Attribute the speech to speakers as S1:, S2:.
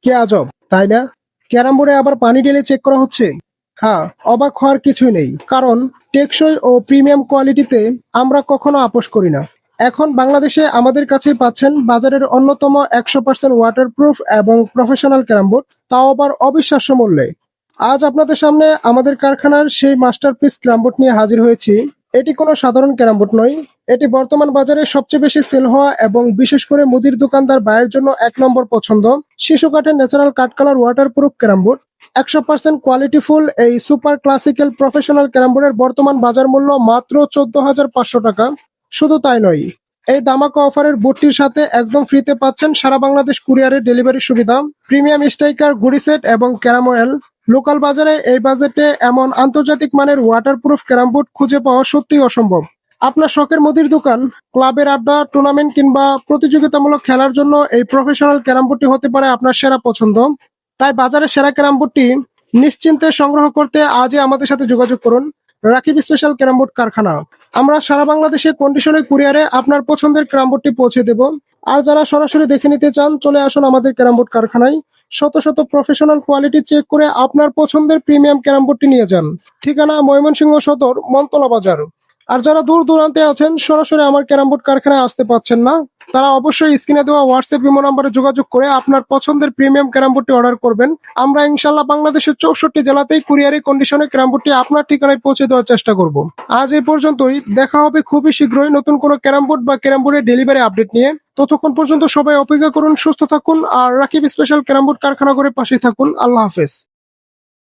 S1: কি আজব, তাই না? ক্যারাম বোর্ডে আবার পানি ঢেলে চেক করা হচ্ছে। হ্যাঁ, অবাক হওয়ার কিছুই নেই, কারণ টেকসই ও প্রিমিয়াম কোয়ালিটিতে আমরা কখনো আপোস করি না। এখন বাংলাদেশে আমাদের কাছেই পাচ্ছেন বাজারের অন্যতম 100% ওয়াটারপ্রুফ এবং প্রফেশনাল ক্যারাম বোর্ড, তাও আবার অবিশ্বাস্য মূল্যে। আজ আপনাদের সামনে আমাদের কারখানার সেই মাস্টারপিস ক্যারাম বোর্ড নিয়ে হাজির হয়েছি। এটি কোনো সাধারণ ক্যারাম বোর্ড নয়, এটি বর্তমান বাজারে সবচেয়ে বেশি সেল হওয়া এবং বিশেষ করে মুদির দোকানদার ভাইয়ের জন্য 1 নম্বর পছন্দ শিশু কাঠের ন্যাচারাল কাঠ কালার ওয়াটারপ্রুফ ক্যারাম বোর্ড। 100% কোয়ালিটিফুল এই সুপার ক্লাসিক্যাল প্রফেশনাল ক্যারাম বোর্ডের বর্তমান বাজার মূল্য মাত্র 14,500 টাকা। শুধু তাই নয়, এই দামাকা অফারের বোর্ডটির সাথে একদম ফ্রিতে পাচ্ছেন সারা বাংলাদেশ কুরিয়ারের ডেলিভারি সুবিধা, প্রিমিয়াম স্ট্রাইকার গুডি সেট এবং ক্যারাম অয়েল। লোকাল বাজারে এই বাজেটে এমন আন্তর্জাতিক মানের ওয়াটারপ্রুফ ক্যারাম বোর্ড খুঁজে পাওয়া সত্যিই অসম্ভব। আপনার শখের মুদির দোকান, ক্লাবের আড্ডা, টুর্নামেন্ট কিংবা প্রতিযোগিতামূলক খেলার জন্য এই প্রফেশনাল ক্যারাম বোর্ডটি হতে পারে আপনার সেরা পছন্দ। তাই বাজারের সেরা ক্যারাম বোর্ডটি নিশ্চিন্তে সংগ্রহ করতে আজই আমাদের সাথে যোগাযোগ করুন। রাকিব স্পেশাল ক্যারাম বোর্ড কারখানা। আমরা সারা বাংলাদেশে কন্ডিশনে কুরিয়ারে আপনার পছন্দের ক্যারাম বোর্ডটি পৌঁছে দেব। আর যারা সরাসরি দেখে নিতে চান, চলে আসুন আমাদের ক্যারাম বোর্ড কারখানায়। শত শত প্রফেশনাল কোয়ালিটি চেক করে আপনার পছন্দের প্রিমিয়াম ক্যারাম বোর্ডটি নিয়ে যান। ঠিকানা ময়মনসিংহ সদর, মনতলা বাজার। আর যারা দূর দূরান্তে আছেন, সরাসরি আমার ক্যারাম বোর্ড কারখানায় আসতে পারছেন না, তারা অবশ্যই স্ক্রিনে দেওয়া হোয়াটসঅ্যাপ ইমো নম্বরে যোগাযোগ করে আপনার পছন্দের প্রিমিয়াম ক্যারাম বোর্ডটি অর্ডার করবেন। আমরা ইনশাল্লাহ বাংলাদেশের 64 জেলাতেই কুরিয়ারি কন্ডিশনে ক্যারাম বোর্ডটি আপনার ঠিকানায় পৌঁছে দেওয়ার চেষ্টা করব। আজ এই পর্যন্তই, দেখা হবে খুবই শীঘ্রই নতুন কোনো ক্যারাম বোর্ড বা ক্যারাম বোর্ডের ডেলিভারি আপডেট নিয়ে। ততক্ষণ পর্যন্ত সবাই অপেক্ষা করুন, সুস্থ থাকুন আর রাকিব স্পেশাল ক্যারাম বোর্ড কারখানা করে পাশে থাকুন। আল্লাহ হাফেজ।